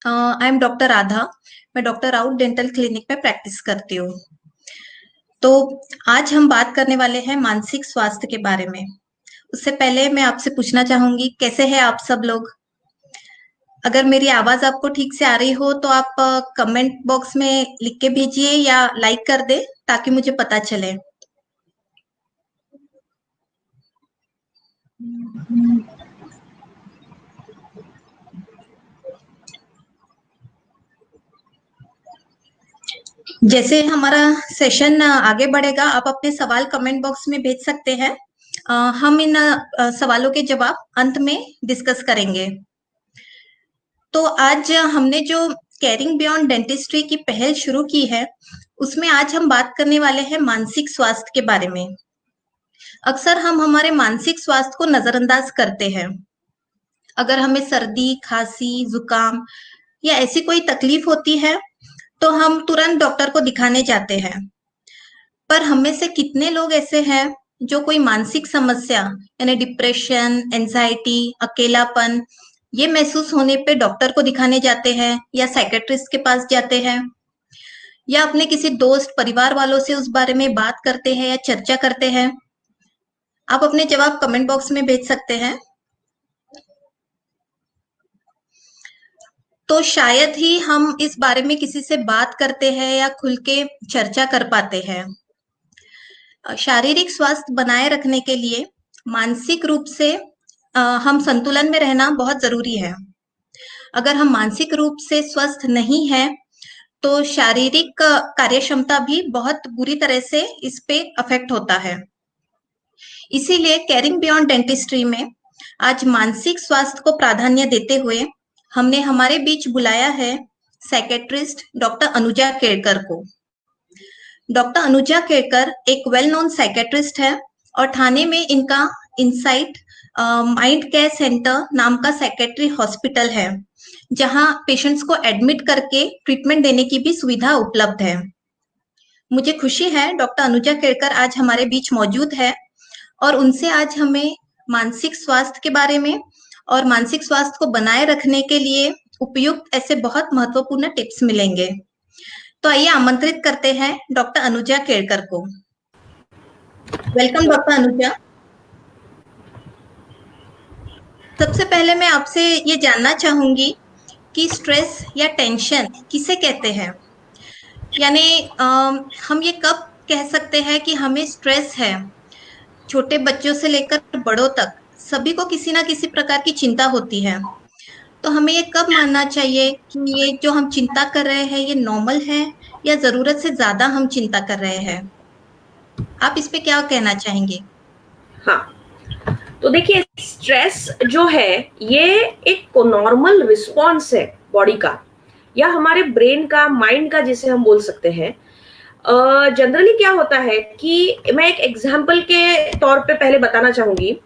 I am doctor Radha. मैं doctor Raut dental clinic में practice करती हूँ। तो आज हम बात करने वाले हैं मानसिक स्वास्थ्य के बारे में। उससे पहले मैं आपसे पूछना चाहूंगी, कैसे हैं आप सब लोग? अगर मेरी आवाज आपको ठीक से आ रही हो तो आप कमेंट बॉक्स में लिख के भेजिए या लाइक कर दे ताकि मुझे पता चले। जैसे हमारा सेशन आगे बढ़ेगा, आप अपने सवाल कमेंट बॉक्स में भेज सकते हैं। हम इन सवालों के जवाब अंत में डिस्कस करेंगे। तो आज हमने जो केयरिंग बियॉन्ड डेंटिस्ट्री की पहल शुरू की है, उसमें आज हम बात करने वाले हैं मानसिक स्वास्थ्य के बारे में। अक्सर हम हमारे मानसिक स्वास्थ्य को नजरअंदाज करते हैं। अगर हमें सर्दी, खांसी, जुकाम या ऐसी कोई तकलीफ होती है, तो हम तुरंत डॉक्टर को दिखाने जाते हैं। पर हम में से कितने लोग ऐसे हैं जो कोई मानसिक समस्या यानी डिप्रेशन, एंजाइटी, अकेलापन ये महसूस होने पे डॉक्टर को दिखाने जाते हैं या साइकेट्रिस्ट के पास जाते हैं, या अपने किसी दोस्त परिवार वालों से उस बारे में बात करते हैं या चर्चा करते हैं? आप अपने जवाब कमेंट बॉक्स में भेज सकते हैं। तो शायद ही हम इस बारे में किसी से बात करते हैं या खुल के चर्चा कर पाते हैं। शारीरिक स्वास्थ्य बनाए रखने के लिए मानसिक रूप से हम संतुलन में रहना बहुत जरूरी है। अगर हम मानसिक रूप से स्वस्थ नहीं हैं, तो शारीरिक कार्यक्षमता भी बहुत बुरी तरह से इस पे अफेक्ट होता है। इसीलिए केयरिंग बियॉन्ड डेंटिस्ट्री में आज मानसिक स्वास्थ्य को प्राधान्य देते हुए हमने हमारे बीच बुलाया है साइकेट्रिस्ट डॉक्टर अनुजा केड़कर को। डॉक्टर अनुजा केड़कर एक वेल नोन साइकेट्रिस्ट है और ठाणे में इनका इनसाइट माइंड केयर सेंटर नाम का साइकेट्री हॉस्पिटल है, जहां पेशेंट्स को एडमिट करके ट्रीटमेंट देने की भी सुविधा उपलब्ध है। मुझे खुशी है डॉक्टर अनुजा केड़कर आज हमारे बीच मौजूद है और उनसे आज हमें मानसिक स्वास्थ्य के बारे में और मानसिक स्वास्थ्य को बनाए रखने के लिए उपयुक्त ऐसे बहुत महत्वपूर्ण टिप्स मिलेंगे। तो आइए आमंत्रित करते हैं डॉक्टर अनुजा केड़कर को। Welcome doctor Anuja. सबसे पहले मैं आपसे ये जानना चाहूंगी कि स्ट्रेस या टेंशन किसे कहते हैं, यानी हम ये कब कह सकते हैं कि हमें स्ट्रेस है? छोटे बच्चों से लेकर बड़ों तक सभी को किसी ना किसी प्रकार की चिंता होती है। तो हमें ये कब मानना चाहिए कि ये जो हम चिंता कर रहे हैं ये नॉर्मल है या जरूरत से ज्यादा हम चिंता कर रहे हैं? आप इस पे क्या कहना चाहेंगे? हाँ, तो देखिए, स्ट्रेस जो है ये एक नॉर्मल रिस्पॉन्स है बॉडी का या हमारे ब्रेन का, माइंड का, जिसे हम बोल सकते हैं। जनरली क्या होता है कि मैं एक एग्जाम्पल के तौर पे पहले बताना चाहूंगी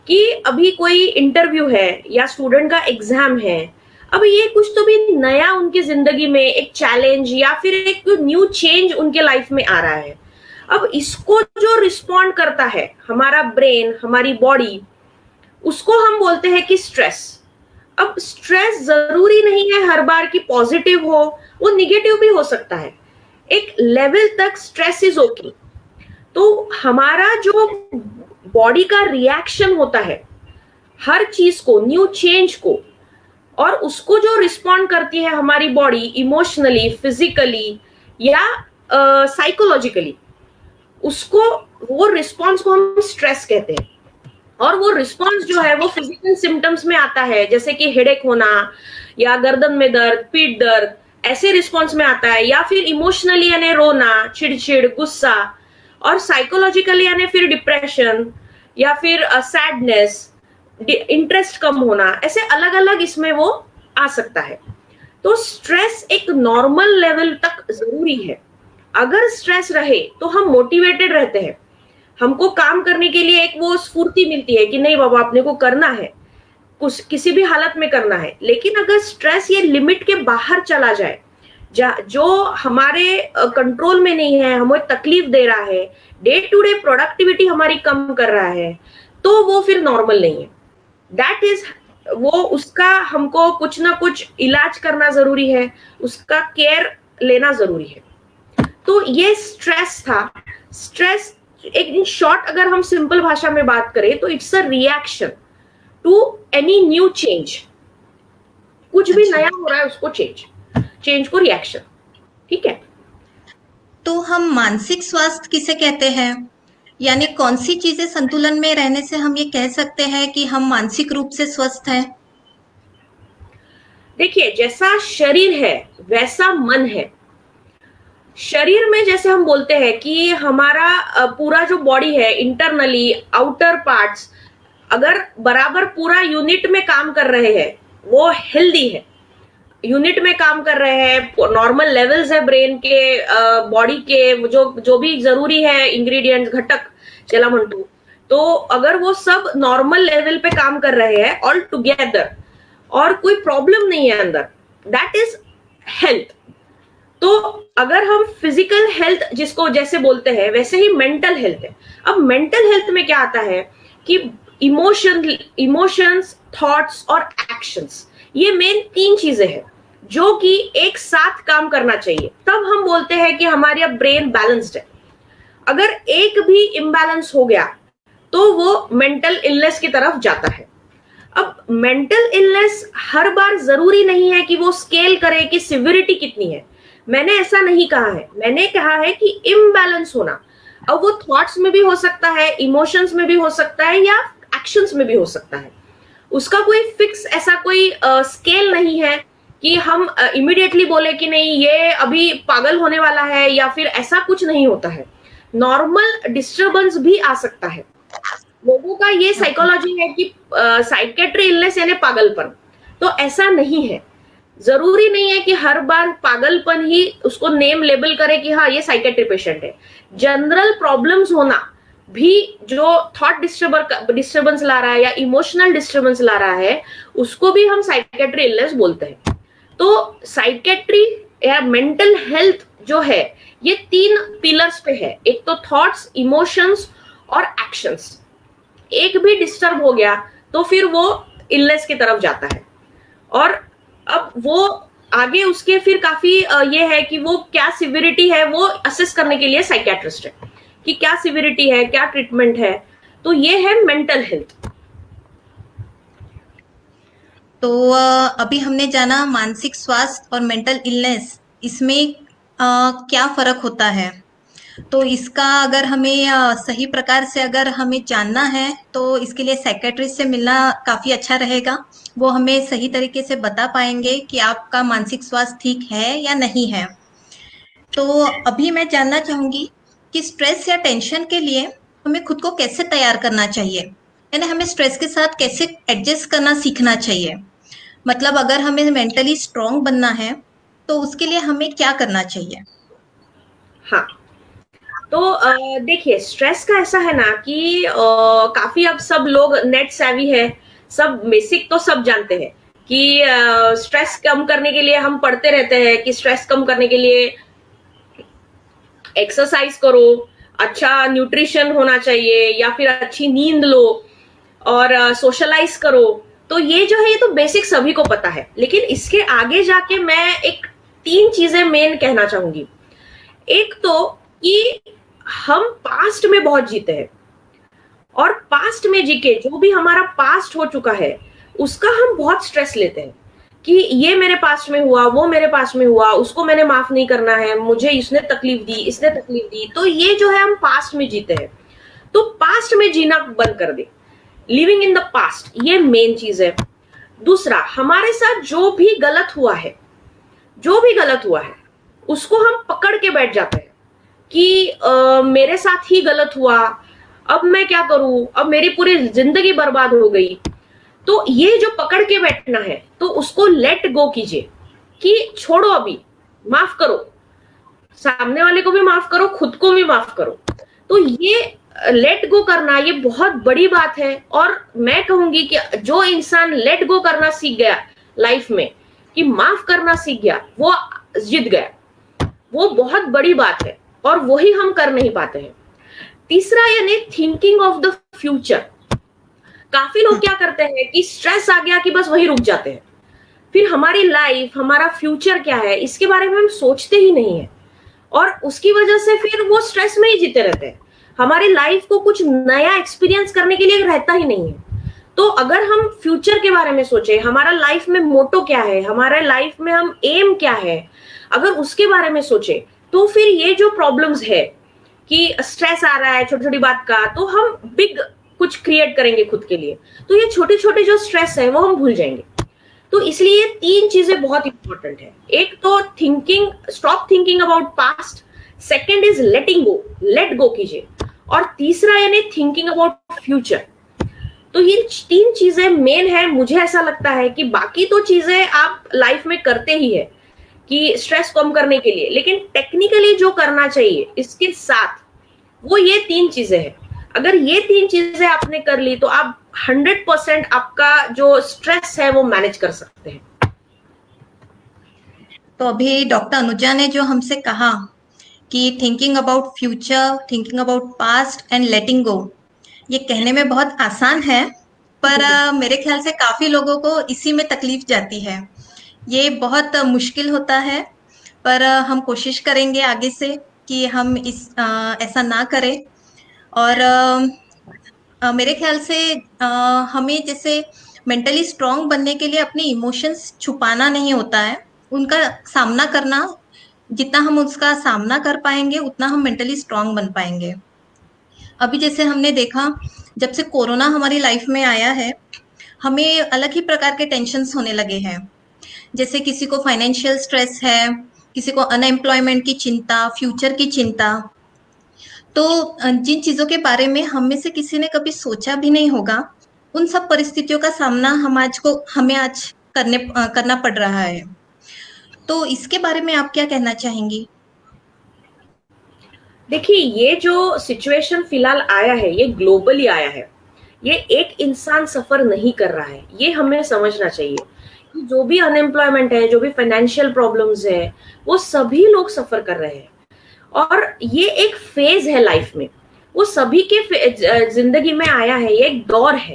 कि अभी कोई इंटरव्यू है या स्टूडेंट का एग्जाम है। अब ये कुछ तो भी नया उनकी जिंदगी में एक चैलेंज या फिर एक न्यू चेंज उनके लाइफ में आ रहा है। अब इसको जो रिस्पॉन्ड करता है हमारा ब्रेन, हमारी बॉडी, उसको हम बोलते हैं कि स्ट्रेस। अब स्ट्रेस जरूरी नहीं है हर बार की पॉजिटिव हो, वो निगेटिव भी हो सकता है। एक लेवल तक स्ट्रेस इज ओके। तो हमारा जो बॉडी का रिएक्शन होता है हर चीज को, न्यू चेंज को, और उसको जो रिस्पॉन्ड करती है हमारी बॉडी इमोशनली, फिजिकली या साइकोलॉजिकली, उसको, वो रिस्पॉन्स को हम स्ट्रेस कहते हैं। और वो रिस्पॉन्स जो है वो फिजिकल सिम्टम्स में आता है, जैसे कि हेडेक होना या गर्दन में दर्द, पीठ दर्द, ऐसे रिस्पॉन्स में आता है। या फिर इमोशनली यानी रोना, चिड़चिड़, गुस्सा, और साइकोलॉजिकली यानी फिर डिप्रेशन या फिर सैडनेस, इंटरेस्ट कम होना, ऐसे अलग अलग इसमें वो आ सकता है। तो स्ट्रेस एक नॉर्मल लेवल तक जरूरी है। अगर स्ट्रेस रहे तो हम मोटिवेटेड रहते हैं, हमको काम करने के लिए एक वो स्फूर्ति मिलती है कि नहीं बाबा अपने को करना है, कुछ किसी भी हालत में करना है। लेकिन अगर स्ट्रेस ये लिमिट के बाहर चला जाए, जो हमारे कंट्रोल में नहीं है, हमें तकलीफ दे रहा है, डे टू डे प्रोडक्टिविटी हमारी कम कर रहा है, तो वो फिर नॉर्मल नहीं है। दैट इज वो उसका हमको कुछ ना कुछ इलाज करना जरूरी है, उसका केयर लेना जरूरी है। तो ये स्ट्रेस था। स्ट्रेस एक इन शॉर्ट अगर हम सिंपल भाषा में बात करें तो it's a reaction to any new change. कुछ भी अच्छा। नया हो रहा है उसको चेंज को रिएक्शन। ठीक है। तो हम मानसिक स्वास्थ्य किसे कहते हैं? यानी कौन सी चीजें संतुलन में रहने से हम ये कह सकते हैं कि हम मानसिक रूप से स्वस्थ हैं? देखिए, जैसा शरीर है वैसा मन है। शरीर में जैसे हम बोलते हैं कि हमारा पूरा जो बॉडी है, इंटरनली आउटर पार्ट्स अगर बराबर पूरा यूनिट में काम कर रहे हैं, वो हेल्दी है, यूनिट में काम कर रहे हैं, नॉर्मल लेवल्स है ब्रेन के, बॉडी के, जो जो भी जरूरी है इंग्रेडिएंट्स, घटक चेलामंटू, तो अगर वो सब नॉर्मल लेवल पे काम कर रहे हैं ऑल टुगेदर और कोई प्रॉब्लम नहीं है अंदर, दैट इज हेल्थ। तो अगर हम फिजिकल हेल्थ जिसको जैसे बोलते हैं वैसे ही मेंटल हेल्थ है। अब मेंटल हेल्थ में क्या आता है कि इमोशंस, थॉट्स और एक्शंस, ये मेन 3 चीजें हैं जो कि एक साथ काम करना चाहिए, तब हम बोलते हैं कि हमारा ब्रेन बैलेंस्ड है। अगर एक भी इम्बैलेंस हो गया तो वो मेंटल इलनेस की तरफ जाता है। अब मेंटल इलनेस हर बार जरूरी नहीं है कि वो स्केल करे कि सिविरिटी कितनी है। मैंने ऐसा नहीं कहा है, मैंने कहा है कि इम्बैलेंस होना। अब वो थॉट्स में भी हो सकता है, इमोशंस में भी हो सकता है, या एक्शंस में भी हो सकता है। उसका कोई फिक्स ऐसा कोई स्केल नहीं है कि हम इमीडिएटली बोले कि नहीं ये अभी पागल होने वाला है, या फिर ऐसा कुछ नहीं होता है। नॉर्मल डिस्टर्बेंस भी आ सकता है। लोगों का ये साइकोलॉजी है कि साइकेट्री इलनेस यानी पागलपन, तो ऐसा नहीं है। जरूरी नहीं है कि हर बार पागलपन ही उसको नेम लेबल करे कि हाँ ये साइकेट्री पेशेंट है। जनरल प्रॉब्लम्स होना भी जो थॉट डिस्टर्बेंस ला रहा है या इमोशनल डिस्टर्बेंस ला रहा है, उसको भी हम साइकेट्री इलनेस बोलते हैं। तो साइकेट्री या मेंटल हेल्थ जो है ये 3 पिलर्स पे है। एक तो थॉट्स, इमोशंस और एक्शंस। एक भी डिस्टर्ब हो गया तो फिर वो इलनेस की तरफ जाता है। और अब वो आगे उसके फिर काफी ये है कि वो क्या सिविरिटी है वो असेस करने के लिए साइकियाट्रिस्ट है कि क्या सिविरिटी है, क्या ट्रीटमेंट है। तो ये है मेंटल हेल्थ। तो अभी हमने जाना मानसिक स्वास्थ्य और मेंटल इलनेस, इसमें क्या फर्क होता है। तो इसका अगर हमें सही प्रकार से अगर हमें जानना है तो इसके लिए साइकियाट्रिस्ट से मिलना काफ़ी अच्छा रहेगा। वो हमें सही तरीके से बता पाएंगे कि आपका मानसिक स्वास्थ्य ठीक है या नहीं है। तो अभी मैं जानना चाहूंगी कि स्ट्रेस या टेंशन के लिए हमें खुद को कैसे तैयार करना चाहिए, यानी हमें स्ट्रेस के साथ कैसे एडजस्ट करना सीखना चाहिए। मतलब अगर हमें मेंटली स्ट्रांग बनना है तो उसके लिए हमें क्या करना चाहिए? हाँ, तो देखिए, स्ट्रेस का ऐसा है ना कि काफी अब सब लोग नेट सेवी है, सब बेसिक तो सब जानते हैं कि स्ट्रेस कम करने के लिए हम पढ़ते रहते हैं कि स्ट्रेस कम करने के लिए एक्सरसाइज करो, अच्छा न्यूट्रिशन होना चाहिए, या फिर अच्छी नींद लो और सोशलाइज करो। तो ये जो है ये तो बेसिक सभी को पता है, लेकिन इसके आगे जाके मैं एक 3 चीजें मेन कहना चाहूंगी। एक तो कि हम पास्ट में बहुत जीते हैं, और पास्ट में जी के जो भी हमारा पास्ट हो चुका है उसका हम बहुत स्ट्रेस लेते हैं कि ये मेरे पास्ट में हुआ, वो मेरे पास्ट में हुआ, उसको मैंने माफ नहीं करना है, मुझे इसने तकलीफ दी, इसने तकलीफ दी। तो ये जो है हम पास्ट में जीते हैं। तो पास्ट में जीना बंद कर दे, लिविंग इन द पास्ट, ये मेन चीज है। दूसरा, हमारे साथ जो भी गलत हुआ है, जो भी गलत हुआ है उसको हम पकड़ के बैठ जाते हैं कि मेरे साथ ही गलत हुआ, अब मैं क्या करूं, अब मेरी पूरी जिंदगी बर्बाद हो गई। तो ये जो पकड़ के बैठना है तो उसको लेट गो कीजिए कि छोड़ो, अभी माफ करो, सामने वाले को भी माफ करो, खुद को भी माफ करो। तो ये लेट गो करना ये बहुत बड़ी बात है। और मैं कहूंगी कि जो इंसान लेट गो करना सीख गया लाइफ में, कि माफ करना सीख गया, वो जीत गया। वो बहुत बड़ी बात है और वही हम कर नहीं पाते हैं। तीसरा यानी थिंकिंग ऑफ द फ्यूचर। काफी लोग क्या करते हैं कि स्ट्रेस आ गया कि बस वही रुक जाते हैं, फिर हमारी लाइफ, हमारा फ्यूचर क्या है इसके बारे में हम सोचते ही नहीं है, और उसकी वजह से फिर वो स्ट्रेस में ही जीते रहते हैं। हमारी लाइफ को कुछ नया एक्सपीरियंस करने के लिए रहता ही नहीं है। तो अगर हम फ्यूचर के बारे में सोचे, हमारा लाइफ में मोटो क्या है, हमारे लाइफ में हम एम क्या है, अगर उसके बारे में सोचे, तो फिर ये जो प्रॉब्लम्स है कि स्ट्रेस आ रहा है छोटी छोटी बात का, तो हम बिग कुछ क्रिएट करेंगे खुद के लिए, तो ये छोटे छोटे जो स्ट्रेस है वो हम भूल जाएंगे। तो इसलिए 3 चीजें बहुत इंपॉर्टेंट है। एक तो thinking, stop thinking about past, second is letting go, let go कीजिए, और तीसरा यानी थिंकिंग अबाउट फ्यूचर। तो ये 3 चीजें मेन है। मुझे ऐसा लगता है कि बाकी तो चीजें आप लाइफ में करते ही है कि स्ट्रेस कम करने के लिए, लेकिन टेक्निकली जो करना चाहिए इसके साथ वो ये 3 चीजें हैं। अगर ये 3 चीजें आपने कर ली तो आप 100% आपका जो स्ट्रेस है वो मैनेज कर सकते हैं। तो अभी डॉक्टर अनुजा ने जो हमसे कहा कि thinking about future, thinking about past and letting go, ये कहने में बहुत आसान है, पर मेरे ख्याल से काफी लोगों को इसी में तकलीफ जाती है। ये बहुत मुश्किल होता है, पर हम कोशिश करेंगे आगे से कि हम ऐसा ना करें। और मेरे ख्याल से हमें जैसे मेंटली स्ट्रांग बनने के लिए अपने इमोशंस छुपाना नहीं होता है, उनका सामना करना। जितना हम उसका सामना कर पाएंगे उतना हम मेंटली स्ट्रांग बन पाएंगे। अभी जैसे हमने देखा, जब से कोरोना हमारी लाइफ में आया है, हमें अलग ही प्रकार के टेंशन्स होने लगे हैं। जैसे किसी को फाइनेंशियल स्ट्रेस है, किसी को अनएम्प्लॉयमेंट की चिंता, फ्यूचर की चिंता। तो जिन चीज़ों के बारे में हम में से किसी ने कभी सोचा भी नहीं होगा, उन सब परिस्थितियों का सामना हमें आज करना पड़ रहा है। तो इसके बारे में आप क्या कहना चाहेंगी? देखिए, ये जो सिचुएशन फिलहाल आया है ये ग्लोबली आया है, ये एक इंसान सफर नहीं कर रहा है, ये हमें समझना चाहिए कि जो भी अनएम्प्लॉयमेंट है, जो भी फाइनेंशियल प्रॉब्लम्स है, वो सभी लोग सफर कर रहे हैं, और ये एक फेज है लाइफ में, वो सभी के जिंदगी में आया है, ये एक दौर है।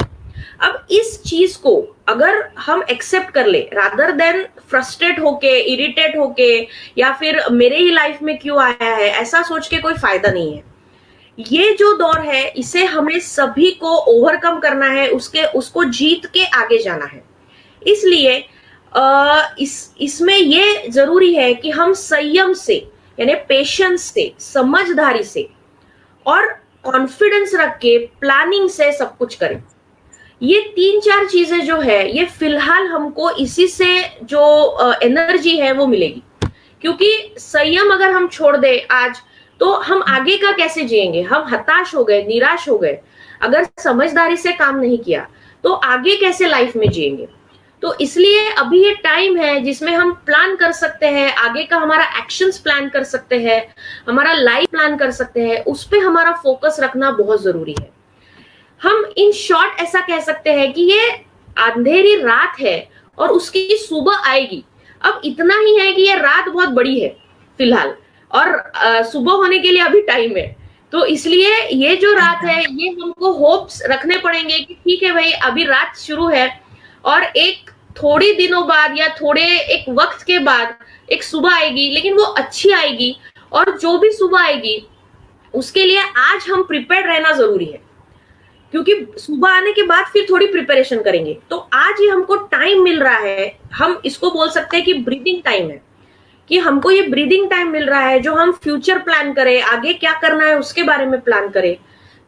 अब इस चीज को अगर हम एक्सेप्ट कर ले, रादर देन फ्रस्ट्रेट होके, इरिटेट होके, या फिर मेरे ही लाइफ में क्यों आया है ऐसा सोच के कोई फायदा नहीं है। ये जो दौर है इसे हमें सभी को ओवरकम करना है, उसको जीत के आगे जाना है। इसलिए इसमें ये जरूरी है कि हम संयम से, यानी पेशेंस से, समझदारी से और कॉन्फिडेंस रख के प्लानिंग से सब कुछ करें। ये 3-4 चीजें जो है ये फिलहाल हमको इसी से जो एनर्जी है वो मिलेगी, क्योंकि संयम अगर हम छोड़ दे आज, तो हम आगे का कैसे जिएंगे? हम हताश हो गए, निराश हो गए, अगर समझदारी से काम नहीं किया तो आगे कैसे लाइफ में जिएंगे? तो इसलिए अभी ये टाइम है जिसमें हम प्लान कर सकते हैं, आगे का हमारा एक्शंस प्लान कर सकते हैं, हमारा लाइफ प्लान कर सकते हैं, उस पे हमारा फोकस रखना बहुत जरूरी है। हम इन शॉर्ट ऐसा कह सकते हैं कि ये अंधेरी रात है और उसकी सुबह आएगी। अब इतना ही है कि ये रात बहुत बड़ी है फिलहाल, और सुबह होने के लिए अभी टाइम है। तो इसलिए ये जो रात है ये हमको होप्स रखने पड़ेंगे कि ठीक है भाई, अभी रात शुरू है और एक थोड़ी दिनों बाद या थोड़े एक वक्त के बाद एक सुबह आएगी, लेकिन वो अच्छी आएगी, और जो भी सुबह आएगी उसके लिए आज हम प्रिपेयर रहना जरूरी है, क्योंकि सुबह आने के बाद फिर थोड़ी प्रिपरेशन करेंगे। तो आज ये हमको टाइम मिल रहा है, हम इसको बोल सकते हैं कि ब्रीदिंग टाइम है, कि हमको ये ब्रीदिंग टाइम मिल रहा है जो हम फ्यूचर प्लान करें, आगे क्या करना है उसके बारे में प्लान करें।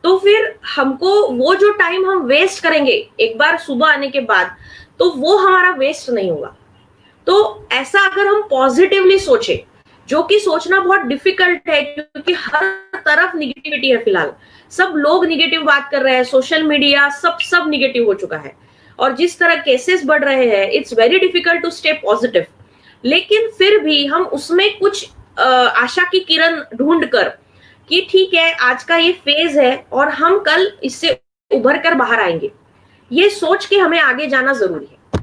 तो फिर हमको वो जो टाइम हम वेस्ट करेंगे एक बार सुबह आने के बाद, तो वो हमारा वेस्ट नहीं होगा। तो ऐसा अगर हम पॉजिटिवली सोचे, जो कि सोचना बहुत डिफिकल्ट है क्योंकि हर तरफ निगेटिविटी है फिलहाल, सब लोग निगेटिव बात कर रहे हैं, सोशल मीडिया सब निगेटिव हो चुका है, और जिस तरह केसेस बढ़ रहे हैं it's very difficult to stay positive. लेकिन फिर भी हम उसमें कुछ आशा की किरण ढूंढ कर कि ठीक है आज का ये फेज है और हम कल इससे उभर कर बाहर आएंगे, ये सोच के हमें आगे जाना जरूरी है।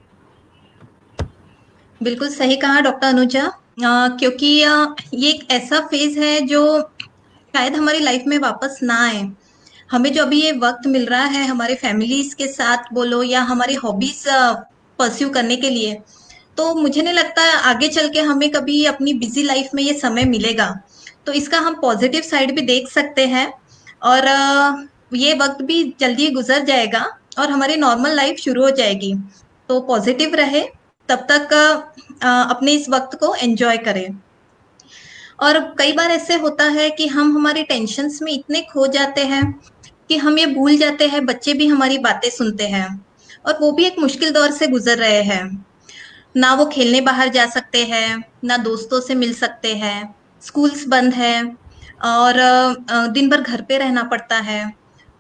बिल्कुल सही कहा डॉक्टर अनुजा, क्योंकि ये एक ऐसा फेज है जो शायद हमारी लाइफ में वापस ना आए। हमें जो अभी ये वक्त मिल रहा है हमारे फैमिलीज के साथ बोलो या हमारी हॉबीज परस्यू करने के लिए, तो मुझे नहीं लगता आगे चल के हमें कभी अपनी बिजी लाइफ में ये समय मिलेगा। तो इसका हम पॉजिटिव साइड भी देख सकते हैं, और ये वक्त भी जल्दी ही गुजर जाएगा और हमारी नॉर्मल लाइफ शुरू हो जाएगी। तो पॉजिटिव रहे, तब तक अपने इस वक्त को एंजॉय करें। और कई बार ऐसे होता है कि हम हमारी टेंशन्स में इतने खो जाते हैं कि हम ये भूल जाते हैं बच्चे भी हमारी बातें सुनते हैं, और वो भी एक मुश्किल दौर से गुजर रहे हैं। ना वो खेलने बाहर जा सकते हैं, ना दोस्तों से मिल सकते हैं, स्कूल्स बंद है, और दिन भर घर पे रहना पड़ता है।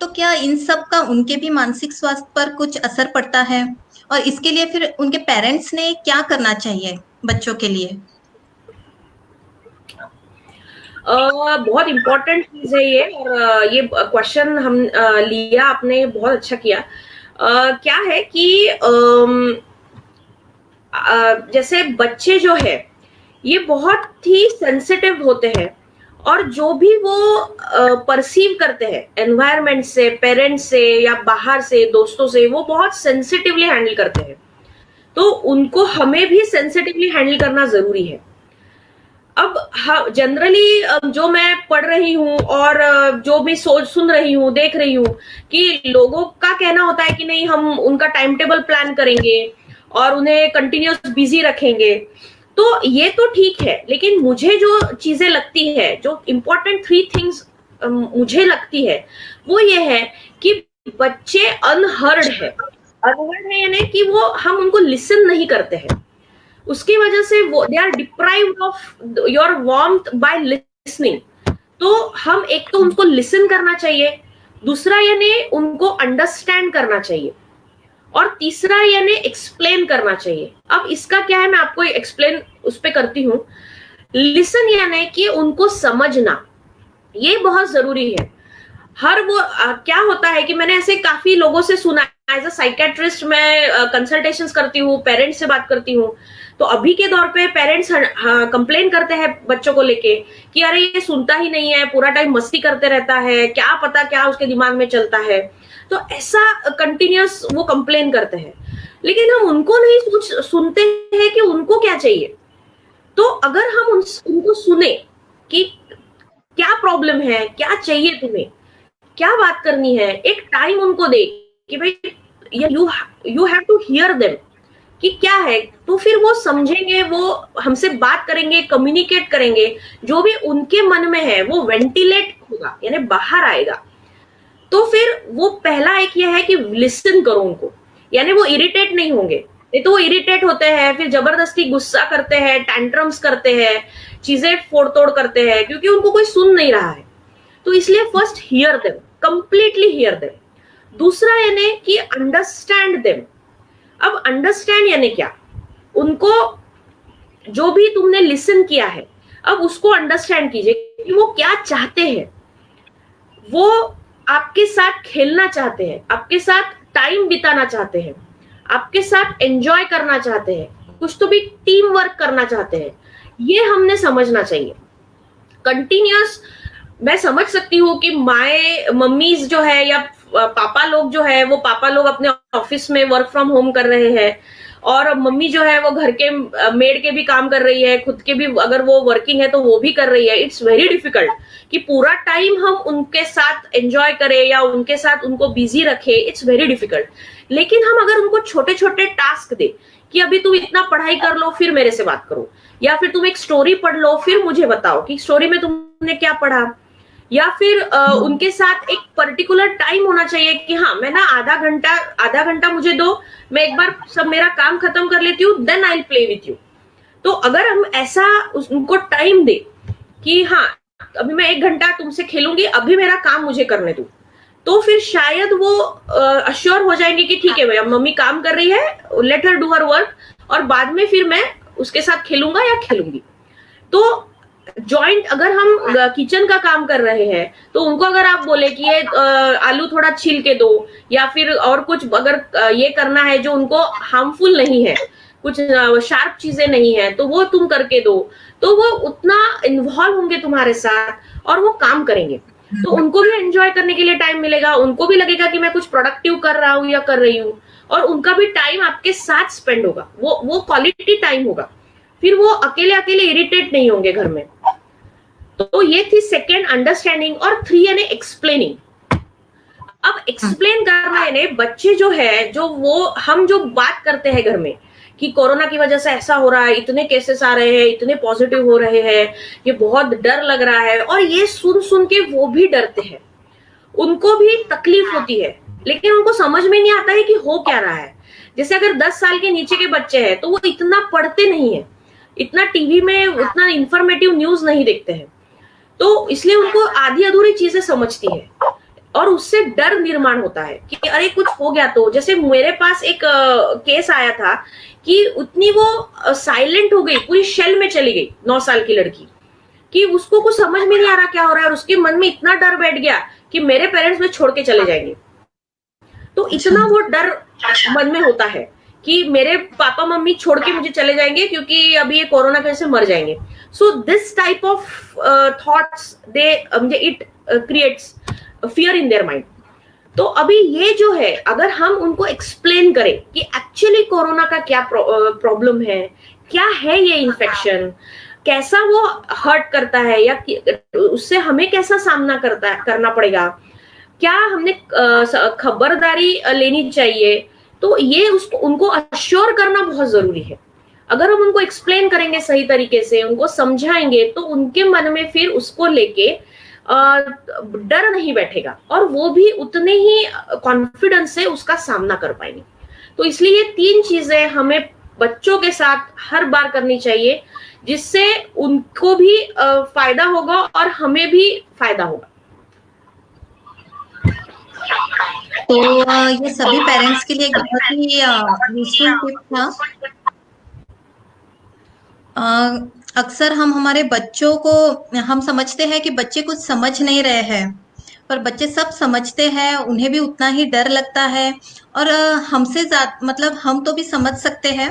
तो क्या इन सब का उनके भी मानसिक स्वास्थ्य पर कुछ असर पड़ता है? और इसके लिए फिर उनके पेरेंट्स ने क्या करना चाहिए बच्चों के लिए? बहुत इम्पोर्टेंट चीज है ये, और ये क्वेश्चन हम लिया आपने, बहुत अच्छा किया। क्या है कि जैसे बच्चे जो है ये बहुत ही सेंसिटिव होते हैं, और जो भी वो परसीव करते हैं एनवायरनमेंट से, पेरेंट्स से या बाहर से दोस्तों से, वो बहुत सेंसिटिवली हैंडल करते हैं। तो उनको हमें भी सेंसिटिवली हैंडल करना जरूरी है। अब जनरली जो मैं पढ़ रही हूँ और जो भी सुन रही हूँ, देख रही हूँ कि लोगों का कहना होता है कि नहीं, हम उनका टाइम टेबल प्लान करेंगे और उन्हें कंटिन्यूस बिजी रखेंगे। तो ये तो ठीक है, लेकिन मुझे जो चीजें लगती है, जो इम्पोर्टेंट 3 थिंग्स मुझे लगती है, वो ये है कि बच्चे अनहर्ड है। अनहर्ड है यानी कि वो, हम उनको लिसन नहीं करते हैं, उसकी वजह से वो they are deprived of your warmth by listening. तो हम एक तो उनको लिसन करना चाहिए, दूसरा यानी उनको अंडरस्टैंड करना चाहिए, और तीसरा यानी एक्सप्लेन करना चाहिए। अब इसका क्या है, मैं आपको एक्सप्लेन उस पे करती हूँ। लिसन यानी कि उनको समझना, ये बहुत जरूरी है। हर वो क्या होता है कि मैंने ऐसे काफी लोगों से सुना, एज अ साइकेट्रिस्ट मैं कंसल्टेशंस करती हूँ, पेरेंट्स से बात करती हूँ। तो अभी के दौर पे पेरेंट्स कंप्लेन करते हैं बच्चों को लेके कि अरे ये सुनता ही नहीं है, पूरा टाइम मस्ती करते रहता है, क्या पता क्या उसके दिमाग में चलता है। तो ऐसा कंटिन्यूअस वो कंप्लेन करते हैं, लेकिन हम उनको नहीं सुनते हैं कि उनको क्या चाहिए। तो अगर हम उनको सुने कि क्या प्रॉब्लम है, क्या चाहिए तुम्हें, क्या बात करनी है, एक टाइम उनको दे कि भाई you have to hear them कि क्या है, तो फिर वो समझेंगे, वो हमसे बात करेंगे, कम्युनिकेट करेंगे, जो भी उनके मन में है वो वेंटिलेट होगा, यानी बाहर आएगा। तो फिर वो पहला एक ये है कि लिसन करो उनको, यानी वो इरिटेट नहीं होंगे। नहीं तो वो इरिटेट होते हैं, फिर जबरदस्ती गुस्सा करते हैं, टैंट्रम्स करते हैं, चीजें फोड़ तोड़ करते हैं, क्योंकि उनको कोई सुन नहीं रहा है। तो इसलिए first hear them, completely hear them. दूसरा यानी कि अंडरस्टैंड देम। अब अंडरस्टैंड यानी क्या, उनको जो भी तुमने लिसन किया है, अब उसको अंडरस्टैंड कीजिए कि वो क्या चाहते हैं। वो आपके साथ खेलना चाहते हैं, आपके साथ टाइम बिताना चाहते हैं, आपके साथ एंजॉय करना चाहते हैं, कुछ तो भी टीम वर्क करना चाहते हैं। ये हमने समझना चाहिए। कंटिन्यूअस मैं समझ सकती हूँ कि मम्मीज जो है या पापा लोग जो है, वो पापा लोग अपने ऑफिस में वर्क फ्रॉम होम कर रहे हैं, और मम्मी जो है वो घर के मेड के भी काम कर रही है, खुद के भी अगर वो वर्किंग है तो वो भी कर रही है। इट्स वेरी डिफिकल्ट कि पूरा टाइम हम उनके साथ एंजॉय करें या उनके साथ उनको बिजी रखें, इट्स वेरी डिफिकल्ट। लेकिन हम अगर उनको छोटे छोटे टास्क दे कि अभी तुम इतना पढ़ाई कर लो फिर मेरे से बात करो, या फिर तुम एक स्टोरी पढ़ लो फिर मुझे बताओ कि स्टोरी में तुमने क्या पढ़ा, या फिर उनके साथ एक पर्टिकुलर टाइम होना चाहिए कि हाँ मैं ना आधा घंटा मुझे दो, मैं एक बार सब मेरा काम खत्म कर लेती हूँ, then I will play with you. तो अगर हम ऐसा उनको टाइम दे कि हाँ अभी मैं 1 घंटा तुमसे खेलूंगी, अभी मेरा काम मुझे करने दो, तो फिर शायद वो अश्योर हो जाएंगे कि ठीक है भैया मम्मी काम कर रही है, let her do her work, और बाद में फिर मैं उसके साथ खेलूंगा या खेलूंगी। तो जॉइंट अगर हम किचन का काम कर रहे हैं तो उनको अगर आप बोले कि ये आलू थोड़ा छील के दो, या फिर और कुछ अगर ये करना है जो उनको हार्मफुल नहीं है, कुछ शार्प चीजें नहीं है, तो वो तुम करके दो, तो वो उतना इन्वॉल्व होंगे तुम्हारे साथ और वो काम करेंगे। तो उनको भी एंजॉय करने के लिए टाइम मिलेगा, उनको भी लगेगा कि मैं कुछ प्रोडक्टिव कर रहा हूँ या कर रही हूँ, और उनका भी टाइम आपके साथ स्पेंड होगा, वो क्वालिटी टाइम होगा, फिर वो अकेले अकेले इरिटेट नहीं होंगे घर में। तो ये थी सेकेंड, अंडरस्टैंडिंग, और 3 यानी एक्सप्लेनिंग। अब एक्सप्लेन करना यानी बच्चे जो है, जो वो हम जो बात करते हैं घर में कि कोरोना की वजह से ऐसा हो रहा है, इतने केसेस आ रहे हैं, इतने पॉजिटिव हो रहे हैं, ये बहुत डर लग रहा है, और ये सुन सुन के वो भी डरते हैं, उनको भी तकलीफ होती है, लेकिन उनको समझ में नहीं आता है कि हो क्या रहा है। जैसे अगर 10 साल के नीचे के बच्चे हैं तो वो इतना पढ़ते नहीं है, इतना टीवी में उतना इंफॉर्मेटिव न्यूज नहीं देखते हैं, तो इसलिए उनको आधी अधूरी चीजें समझती है, और उससे डर निर्माण होता है कि अरे कुछ हो गया तो। जैसे मेरे पास एक केस आया था कि उतनी वो साइलेंट हो गई, पूरी शेल में चली गई, 9 साल की लड़की, कि उसको कुछ समझ में नहीं आ रहा क्या हो रहा है, और उसके मन में इतना डर बैठ गया कि मेरे पेरेंट्स मुझे छोड़ के चले जाएंगे। तो इतना वो डर मन में होता है कि मेरे पापा मम्मी छोड़ के मुझे चले जाएंगे क्योंकि अभी ये कोरोना की वजह से मर जाएंगे। So this type of thoughts they it creates fear in their mind. तो अभी ये जो है, अगर हम उनको एक्सप्लेन करें कि एक्चुअली कोरोना का क्या प्रॉब्लम है, क्या है ये इन्फेक्शन, कैसा वो हर्ट करता है, या उससे हमें कैसा सामना करना पड़ेगा, क्या हमने खबरदारी लेनी चाहिए, तो ये उनको अश्योर करना बहुत जरूरी है। अगर हम उनको एक्सप्लेन करेंगे सही तरीके से, उनको समझाएंगे, तो उनके मन में फिर उसको लेके डर नहीं बैठेगा, और वो भी उतने ही कॉन्फिडेंस से उसका सामना कर पाएंगे। तो इसलिए ये 3 चीजें हमें बच्चों के साथ हर बार करनी चाहिए, जिससे उनको भी फायदा होगा और हमें भी फायदा होगा। तो ये सभी पेरेंट्स के लिए एक बहुत ही यूजफुल टिप था। अक्सर हम हमारे बच्चों को, हम समझते हैं कि बच्चे कुछ समझ नहीं रहे हैं, पर बच्चे सब समझते हैं, उन्हें भी उतना ही डर लगता है, और हमसे ज्यादा, मतलब हम तो भी समझ सकते हैं,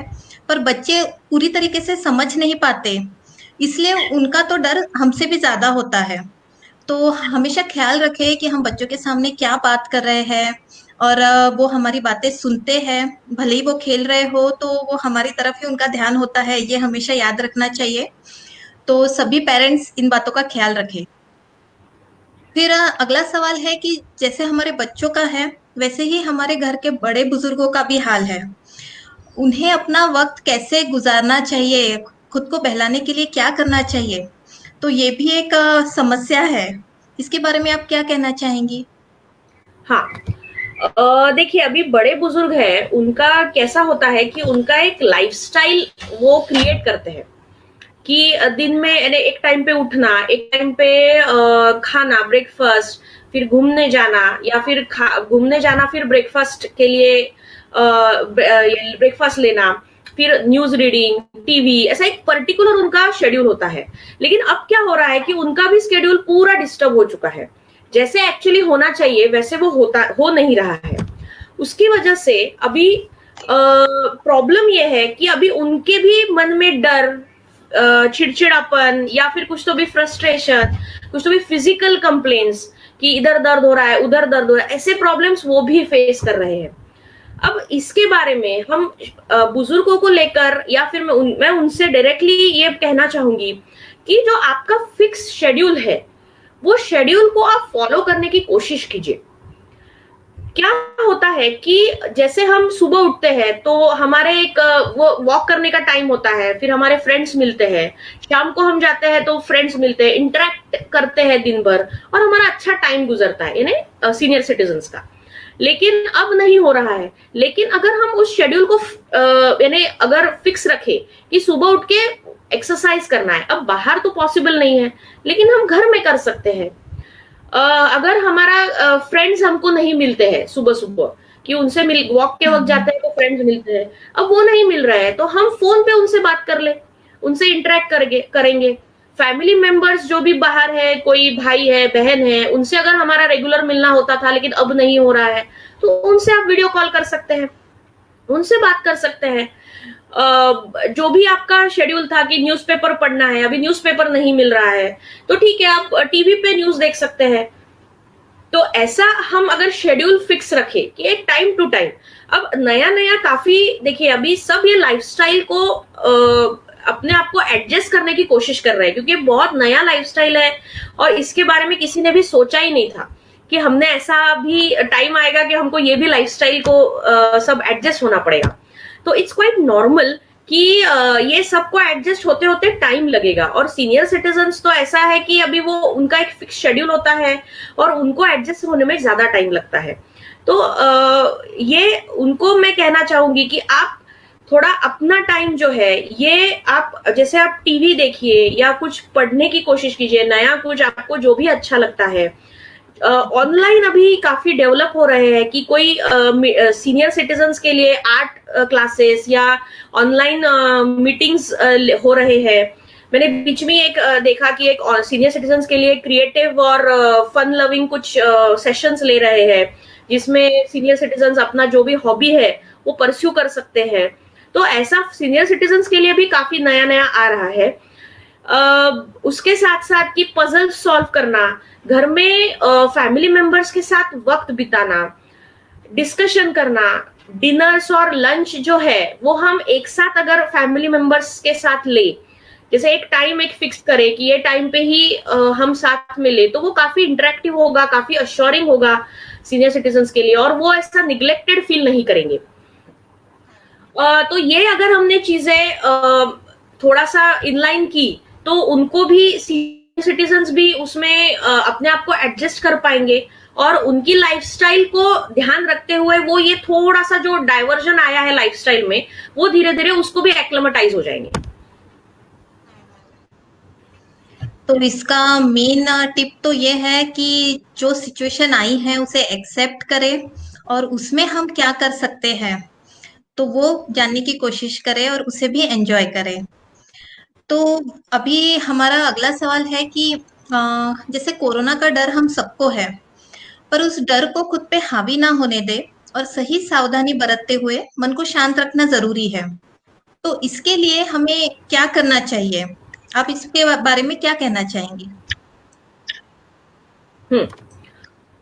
पर बच्चे पूरी तरीके से समझ नहीं पाते, इसलिए उनका तो डर हमसे भी ज्यादा होता है। तो हमेशा ख्याल रखें कि हम बच्चों के सामने क्या बात कर रहे हैं, और वो हमारी बातें सुनते हैं, भले ही वो खेल रहे हो तो वो हमारी तरफ ही उनका ध्यान होता है, ये हमेशा याद रखना चाहिए। तो सभी पेरेंट्स इन बातों का ख्याल रखें। फिर अगला सवाल है कि जैसे हमारे बच्चों का है, वैसे ही हमारे घर के बड़े बुजुर्गों का भी हाल है। उन्हें अपना वक्त कैसे गुजारना चाहिए, खुद को बहलाने के लिए क्या करना चाहिए, तो ये भी एक समस्या है। इसके बारे में आप क्या कहना चाहेंगी? हाँ, देखिए अभी बड़े बुजुर्ग हैं, उनका कैसा होता है कि उनका एक लाइफस्टाइल वो क्रिएट करते हैं कि दिन में एक टाइम पे उठना, एक टाइम पे खाना, ब्रेकफास्ट, फिर घूमने जाना, या फिर घूमने जाना, फिर ब्रेकफास्ट के लिए ब्रेकफास्ट लेना, फिर न्यूज रीडिंग, टीवी, ऐसा एक पर्टिकुलर उनका शेड्यूल होता है। लेकिन अब क्या हो रहा है कि उनका भी शेड्यूल पूरा डिस्टर्ब हो चुका है, जैसे एक्चुअली होना चाहिए वैसे वो हो नहीं रहा है। उसकी वजह से अभी प्रॉब्लम ये है कि अभी उनके भी मन में डर, चिड़चिड़ापन, या फिर कुछ तो भी फ्रस्ट्रेशन, कुछ तो भी फिजिकल कंप्लेंट्स कि इधर दर्द हो रहा है, उधर दर्द हो रहा है, ऐसे प्रॉब्लम्स वो भी फेस कर रहे हैं। अब इसके बारे में हम बुजुर्गों को लेकर, या फिर मैं उनसे डायरेक्टली ये कहना चाहूंगी कि जो आपका फिक्स शेड्यूल है, वो शेड्यूल को आप फॉलो करने की कोशिश कीजिए। क्या होता है कि जैसे हम सुबह उठते हैं तो हमारे एक वो वॉक करने का टाइम होता है, फिर हमारे फ्रेंड्स मिलते हैं, शाम को हम जाते हैं तो फ्रेंड्स मिलते हैं, इंटरेक्ट करते हैं दिन भर, और हमारा अच्छा टाइम गुजरता है, यानी सीनियर सिटीजन्स का। लेकिन अब नहीं हो रहा है। लेकिन अगर हम उस शेड्यूल को यानी अगर फिक्स रखे कि सुबह उठ के एक्सरसाइज करना है, अब बाहर तो पॉसिबल नहीं है, लेकिन हम घर में कर सकते हैं। अगर हमारा फ्रेंड्स हमको नहीं मिलते हैं सुबह सुबह, कि उनसे वॉक के वक्त जाते हैं तो फ्रेंड्स मिलते हैं, अब वो नहीं मिल रहा है, तो हम फोन पे उनसे बात कर ले, उनसे इंटरेक्ट करेंगे। फैमिली मेंबर्स जो भी बाहर है, कोई भाई है, बहन है, उनसे अगर हमारा रेगुलर मिलना होता था लेकिन अब नहीं हो रहा है, तो उनसे आप वीडियो कॉल कर सकते हैं, उनसे बात कर सकते हैं। जो भी आपका शेड्यूल था कि न्यूज़पेपर पढ़ना है, अभी न्यूज़पेपर नहीं मिल रहा है, तो ठीक है, आप टीवी पे न्यूज देख सकते हैं। तो ऐसा हम अगर शेड्यूल फिक्स रखे कि एक टाइम टू टाइम, अब नया नया काफी देखिए अभी सब ये लाइफस्टाइल को अपने आप को एडजस्ट करने की कोशिश कर रहे हैं, क्योंकि बहुत नया लाइफस्टाइल है और इसके बारे में किसी ने भी सोचा ही नहीं था कि हमने ऐसा भी टाइम आएगा कि हमको ये भी लाइफस्टाइल को सब एडजस्ट होना पड़ेगा। तो इट्स क्वाइट नॉर्मल कि ये सबको एडजस्ट होते होते टाइम लगेगा, और सीनियर सिटीजन्स तो ऐसा है कि अभी वो उनका एक फिक्स शेड्यूल होता है और उनको एडजस्ट होने में ज्यादा टाइम लगता है। तो ये उनको मैं कहना चाहूंगी कि आप थोड़ा अपना टाइम जो है ये आप जैसे आप टीवी देखिए या कुछ पढ़ने की कोशिश कीजिए, नया कुछ आपको जो भी अच्छा लगता है। ऑनलाइन अभी काफी डेवलप हो रहे हैं कि कोई सीनियर सिटीजन्स के लिए आर्ट क्लासेस या ऑनलाइन मीटिंग्स हो रहे हैं। मैंने बीच में एक देखा कि एक सीनियर सिटीजन्स के लिए क्रिएटिव और फन लविंग कुछ सेशंस ले रहे हैं, जिसमें सीनियर सिटीजन्स अपना जो भी हॉबी है वो परस्यू कर सकते हैं। तो ऐसा सीनियर सिटीजन्स के लिए भी काफी नया नया आ रहा है। उसके साथ साथ कि पजल सॉल्व करना, घर में फैमिली मेंबर्स के साथ वक्त बिताना, डिस्कशन करना, डिनर्स और लंच जो है वो हम एक साथ अगर फैमिली मेंबर्स के साथ ले, जैसे एक टाइम एक फिक्स करे कि ये टाइम पे ही हम साथ में ले, तो वो काफी इंटरेक्टिव होगा, काफी अश्योरिंग होगा सीनियर सिटीजन्स के लिए, और वो ऐसा निग्लेक्टेड फील नहीं करेंगे। तो ये अगर हमने चीजें थोड़ा सा इनलाइन की तो उनको भी सीनियर सिटीजन्स भी उसमें अपने आप को एडजस्ट कर पाएंगे, और उनकी लाइफस्टाइल को ध्यान रखते हुए वो ये थोड़ा सा जो डाइवर्जन आया है लाइफस्टाइल में वो धीरे धीरे उसको भी एक्लेमेटाइज हो जाएंगे। तो इसका मेन टिप तो ये है कि जो सिचुएशन आई है उसे एक्सेप्ट करें और उसमें हम क्या कर सकते हैं तो वो जानने की कोशिश करें और उसे भी एंजॉय करें। तो अभी हमारा अगला सवाल है कि जैसे कोरोना का डर हम सबको है, पर उस डर को खुद पे हावी ना होने दे और सही सावधानी बरतते हुए मन को शांत रखना जरूरी है। तो इसके लिए हमें क्या करना चाहिए? आप इसके बारे में क्या कहना चाहेंगी?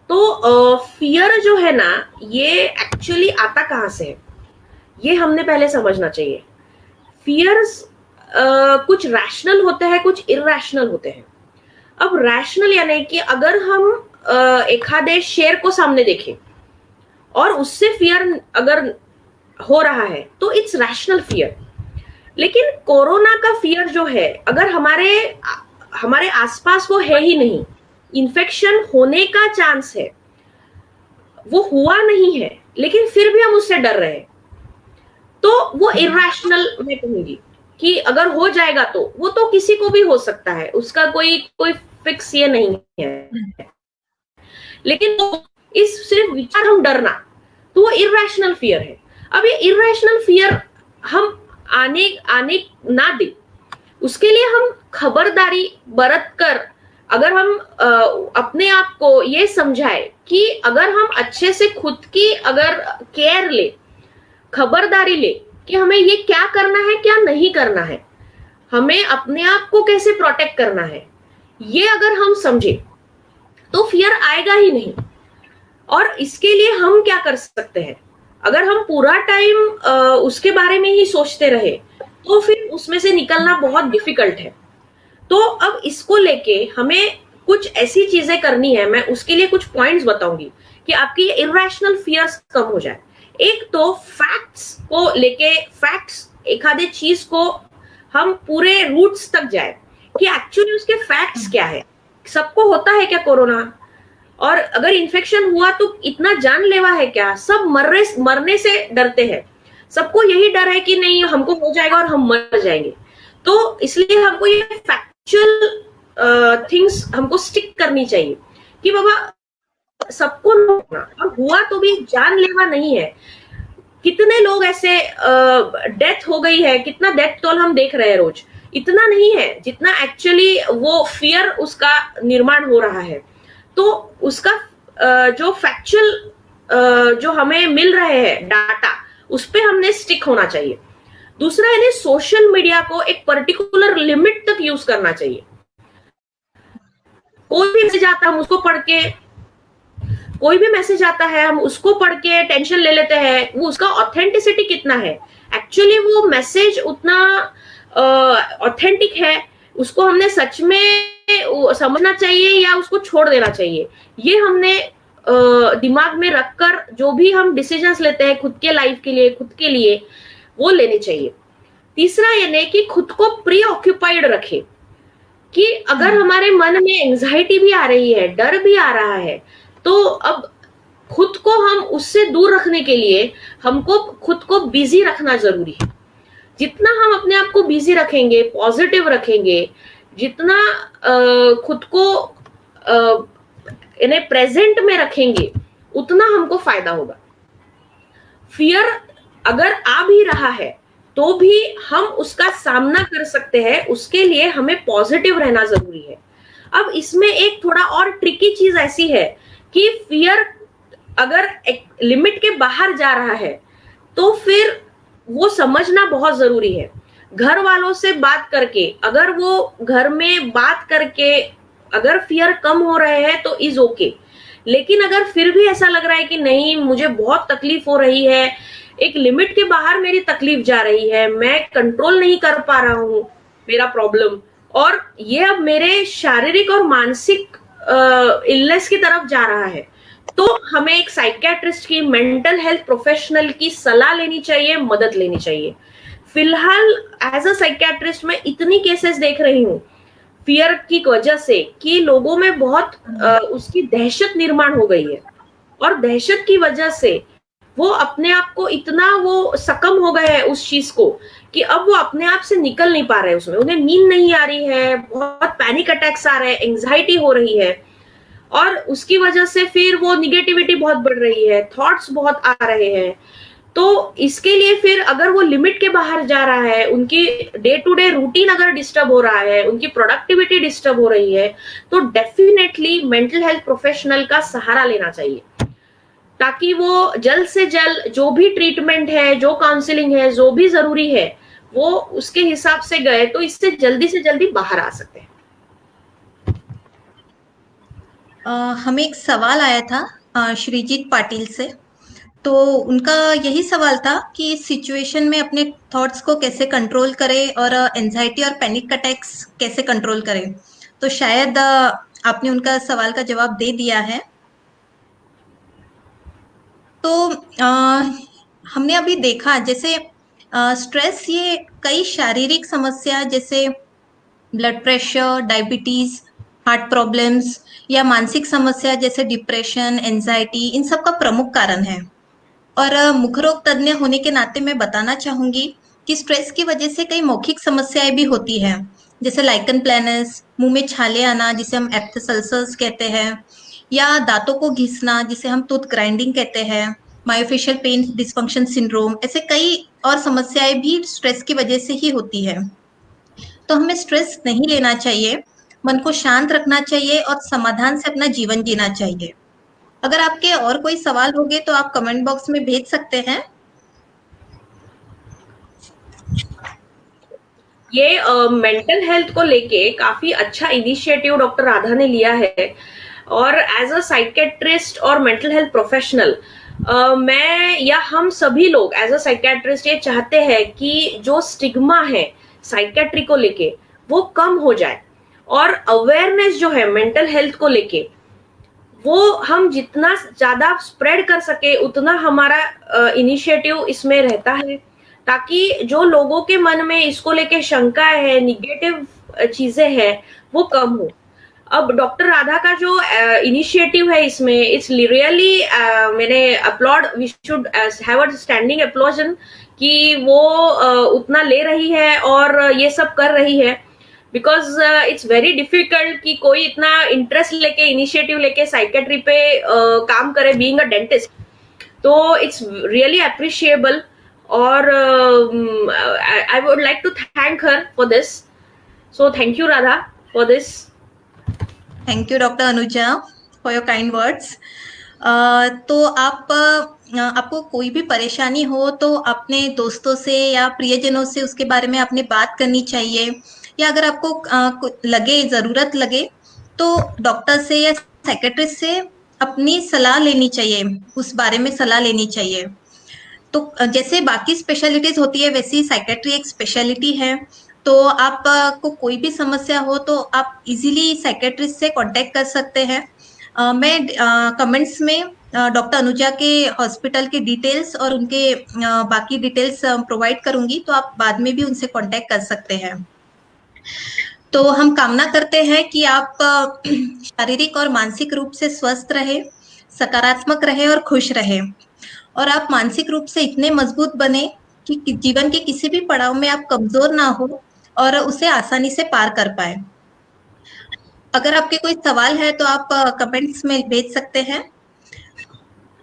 तो फियर जो है ना ये एक्चुअली आता कहां से है ये हमने पहले समझना चाहिए। फियर्स कुछ रैशनल होते हैं, कुछ इरैशनल होते हैं। अब रैशनल यानी कि अगर हम एखादे शेर को सामने देखें और उससे फियर अगर हो रहा है तो इट्स रैशनल फियर। लेकिन कोरोना का फियर जो है अगर हमारे आसपास वो है ही नहीं, इन्फेक्शन होने का चांस है, वो हुआ नहीं है लेकिन फिर भी हम उससे डर रहे हैं, तो वो इरैशनल मैं कहूंगी कि अगर हो जाएगा तो वो तो किसी को भी हो सकता है, उसका कोई फिक्स ये नहीं है। लेकिन वो इस सिर्फ विचार हम डरना तो वो इरैशनल फियर है। अब ये इरैशनल फियर हम आने ना दे, उसके लिए हम खबरदारी बरत कर अगर हम अपने आप को ये समझाए कि अगर हम अच्छे से खुद की अगर केयर ले, खबरदारी ले कि हमें ये क्या करना है क्या नहीं करना है, हमें अपने आप को कैसे प्रोटेक्ट करना है, ये अगर हम समझे तो फियर आएगा ही नहीं। और इसके लिए हम क्या कर सकते हैं, अगर हम पूरा टाइम उसके बारे में ही सोचते रहे तो फिर उसमें से निकलना बहुत डिफिकल्ट है। तो अब इसको लेके हमें कुछ ऐसी चीजें करनी है, मैं उसके लिए कुछ पॉइंट्स बताऊंगी कि आपकी इरैशनल फियर्स कम हो जाए। एक तो फैक्ट्स को लेके, फैक्ट्स एक आधे चीज को हम पूरे रूट्स तक जाए कि एक्चुअली उसके फैक्ट्स क्या है। सबको होता है क्या कोरोना, और अगर इन्फेक्शन हुआ तो इतना जानलेवा है क्या, सब मरने से डरते हैं, सबको यही डर है कि नहीं हमको हो जाएगा और हम मर जाएंगे। तो इसलिए हमको ये फैक्चुअल थिंग्स हमको स्टिक करनी चाहिए कि बाबा सबको होना, और हुआ तो भी जानलेवा नहीं है। कितने लोग ऐसे डेथ हो गई है, कितना डेथ टोल हम देख रहे हैं रोज, इतना नहीं है जितना एक्चुअली वो फियर उसका निर्माण हो रहा है। तो उसका जो फैक्चुअल जो हमें मिल रहे हैं डाटा, उस पे हमने स्टिक होना चाहिए। दूसरा है सोशल मीडिया को एक पर्टिकुलर लिमिट तक यूज करना चाहिए। कोई भी मैसेज आता हम उसको पढ़ के कोई भी मैसेज आता है हम उसको पढ़ के टेंशन ले लेते हैं, वो उसका ऑथेंटिसिटी कितना है, एक्चुअली वो मैसेज उतना ऑथेंटिक है, उसको हमने सच में समझना चाहिए या उसको छोड़ देना चाहिए, ये हमने दिमाग में रखकर जो भी हम डिसीजंस लेते हैं खुद के लाइफ के लिए, खुद के लिए, वो लेने चाहिए। तीसरा यानी कि खुद को प्री ऑक्यूपाइड रखे, कि अगर हमारे मन में एंजाइटी भी आ रही है, डर भी आ रहा है, तो अब खुद को हम उससे दूर रखने के लिए हमको खुद को बिजी रखना जरूरी है। जितना हम अपने आप को बिजी रखेंगे, पॉजिटिव रखेंगे, जितना खुद को इन्हें प्रेजेंट में रखेंगे, उतना हमको फायदा होगा। फियर अगर आ भी रहा है तो भी हम उसका सामना कर सकते हैं, उसके लिए हमें पॉजिटिव रहना जरूरी है। अब इसमें एक थोड़ा और ट्रिकी चीज ऐसी है कि फियर अगर एक लिमिट के बाहर जा रहा है तो फिर वो समझना बहुत जरूरी है। घर वालों से बात करके, अगर वो घर में बात करके अगर फियर कम हो रहे हैं तो इज ओके, लेकिन अगर फिर भी ऐसा लग रहा है कि नहीं मुझे बहुत तकलीफ हो रही है, एक लिमिट के बाहर मेरी तकलीफ जा रही है, मैं कंट्रोल नहीं कर पा रहा हूं मेरा प्रॉब्लम, और ये अब मेरे शारीरिक और मानसिक इलनेस की तरफ जा रहा है, तो हमें एक साइकियाट्रिस्ट की, मेंटल हेल्थ प्रोफेशनल की सलाह लेनी चाहिए, मदद लेनी चाहिए। फिलहाल एज अ साइकियाट्रिस्ट मैं इतनी केसेस देख रही हूँ फियर की वजह से कि लोगों में बहुत उसकी दहशत निर्माण हो गई है, और दहशत की वजह से वो अपने आप को इतना वो सकम हो गए हैं उस चीज को कि अब वो अपने आप से निकल नहीं पा रहे हैं उसमें, उन्हें नींद नहीं आ रही है, बहुत पैनिक अटैक्स आ रहे हैं, एंजाइटी हो रही है, और उसकी वजह से फिर वो निगेटिविटी बहुत बढ़ रही है, थॉट्स बहुत आ रहे हैं। तो इसके लिए फिर अगर वो लिमिट के बाहर जा रहा है, उनकी डे टू डे रूटीन अगर डिस्टर्ब हो रहा है, उनकी प्रोडक्टिविटी डिस्टर्ब हो रही है, तो डेफिनेटली मेंटल हेल्थ प्रोफेशनल का सहारा लेना चाहिए, ताकि वो जल्द से जल्द जो भी ट्रीटमेंट है, जो काउंसलिंग है, जो भी जरूरी है, वो उसके हिसाब से गए तो इससे जल्दी से जल्दी बाहर आ सकते हैं। हमें एक सवाल आया था श्रीजीत पाटिल से। तो उनका यही सवाल था कि इस सिचुएशन में अपने थॉट्स को कैसे कंट्रोल करें और एंजाइटी और पैनिक अटैक्स कैसे कंट्रोल करें। तो शायद आपने उनका सवाल का जवाब दे दिया है। तो हमने अभी देखा जैसे स्ट्रेस ये कई शारीरिक समस्या जैसे blood pressure, diabetes, heart problems या मानसिक समस्या जैसे डिप्रेशन, एंजाइटी, इन सब का प्रमुख कारण है। और मुख रोग तज्ञ होने के नाते मैं बताना चाहूंगी कि स्ट्रेस की वजह से कई मौखिक समस्याएं भी होती हैं, जैसे लाइकन प्लैनस, मुंह में छाले आना जिसे हम एप्थेसल्सर्स कहते हैं, या दांतों को घिसना जिसे हम टूथ ग्राइंडिंग कहते हैं, मायोफेशियल पेन डिस्फंक्शन सिंड्रोम, ऐसे कई और समस्याएं भी स्ट्रेस की वजह से ही होती है। तो हमें स्ट्रेस नहीं लेना चाहिए, मन को शांत रखना चाहिए और समाधान से अपना जीवन जीना चाहिए। अगर आपके और कोई सवाल होंगे तो आप कमेंट बॉक्स में भेज सकते हैं। ये मेंटल हेल्थ को लेके काफी अच्छा इनिशिएटिव डॉक्टर राधा ने लिया है, और एज अ साइकेट्रिस्ट और मेंटल हेल्थ प्रोफेशनल मैं या हम सभी लोग एज अ साइकेट्रिस्ट ये चाहते हैं कि जो स्टिग्मा है साइकेट्री को लेके वो कम हो जाए, और अवेयरनेस जो है मेंटल हेल्थ को लेके वो हम जितना ज्यादा स्प्रेड कर सके उतना हमारा इनिशिएटिव इसमें रहता है, ताकि जो लोगों के मन में इसको लेके शंका है, निगेटिव चीजें हैं, वो कम हो। अब डॉक्टर राधा का जो इनिशिएटिव है इसमें, इट्स रियली मैंने applaud, we should have a standing applause कि वो उतना ले रही है और ये सब कर रही है, बिकॉज इट्स वेरी डिफिकल्ट कि कोई इतना इंटरेस्ट लेके, इनिशिएटिव लेके साइकेट्री पे काम करे बीइंग अ डेंटिस्ट, तो इट्स रियली अप्रिशिएबल, और I would like to thank her for this, so thank you Radha for this. Thank you doctor Anuja for your kind words. तो आपको कोई भी परेशानी हो तो अपने दोस्तों से या प्रियजनों से उसके बारे में आपने बात करनी चाहिए, या अगर आपको लगे, ज़रूरत लगे तो डॉक्टर से या साइकेट्रिस्ट से अपनी सलाह लेनी चाहिए, उस बारे में सलाह लेनी चाहिए। तो जैसे बाकी स्पेशलिटीज होती है वैसी साइकेट्री एक स्पेशलिटी है। तो आप को कोई भी समस्या हो तो आप इजीली साइकेट्रिस्ट से कांटेक्ट कर सकते हैं। मैं कमेंट्स में डॉक्टर अनुजा के हॉस्पिटल के डिटेल्स और उनके बाकी डिटेल्स प्रोवाइड करूंगी, तो आप बाद में भी उनसे कांटेक्ट कर सकते हैं। तो हम कामना करते हैं कि आप शारीरिक और मानसिक रूप से स्वस्थ रहे, सकारात्मक रहे और खुश रहे, और आप मानसिक रूप से इतने मजबूत बने कि जीवन के किसी भी पड़ाव में आप कमजोर ना हो और उसे आसानी से पार कर पाए। अगर आपके कोई सवाल है तो आप कमेंट्स में भेज सकते हैं।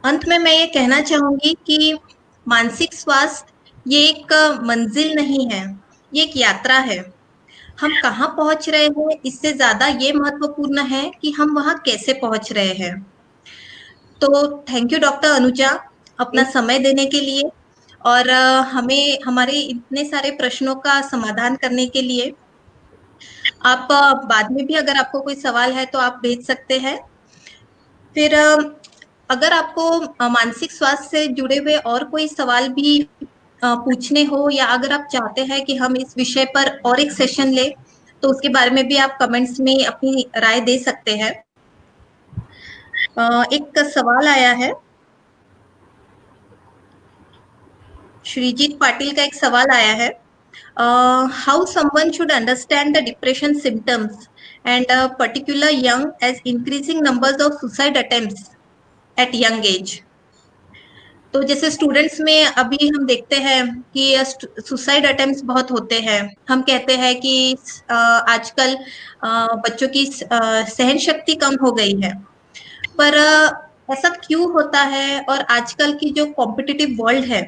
अंत में मैं ये कहना चाहूंगी कि मानसिक स्वास्थ्य ये एक मंजिल नहीं है, ये एक यात्रा है। हम कहाँ पहुंच रहे हैं इससे ज्यादा ये महत्वपूर्ण है कि हम वहां कैसे पहुंच रहे हैं। तो थैंक यू डॉक्टर अनुजा अपना समय देने के लिए और हमें हमारे इतने सारे प्रश्नों का समाधान करने के लिए। आप बाद में भी अगर आपको कोई सवाल है तो आप भेज सकते हैं। फिर अगर आपको मानसिक स्वास्थ्य से जुड़े हुए और कोई सवाल भी पूछने हो, या अगर आप चाहते हैं कि हम इस विषय पर और एक सेशन ले, तो उसके बारे में भी आप कमेंट्स में अपनी राय दे सकते हैं। एक सवाल आया है, श्रीजीत पाटिल का एक सवाल आया है। How someone should understand the depression symptoms and particular young age increasing numbers of suicide attempts eight young age. तो जैसे स्टूडेंट्स में अभी हम देखते हैं कि सुसाइड अटेम्प्ट्स बहुत होते हैं। हम कहते हैं कि आजकल बच्चों की सहन शक्ति कम हो गई है, पर ऐसा क्यों होता है? और आजकल की जो कॉम्पिटिटिव वर्ल्ड है,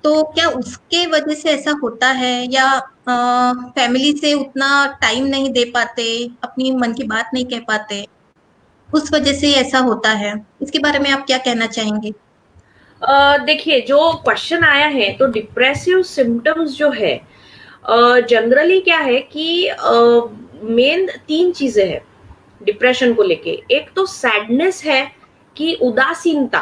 तो क्या उसके वजह से ऐसा होता है, या फैमिली से उतना टाइम नहीं दे पाते, अपनी मन की बात नहीं कह पाते, उस वजह से ऐसा होता है? इसके बारे में आप क्या कहना चाहेंगे? देखिए, जो क्वेश्चन आया है, तो डिप्रेसिव सिम्टम्स जो है जनरली क्या है कि मेन 3 चीजें हैं डिप्रेशन को लेके। एक तो सैडनेस है कि उदासीनता,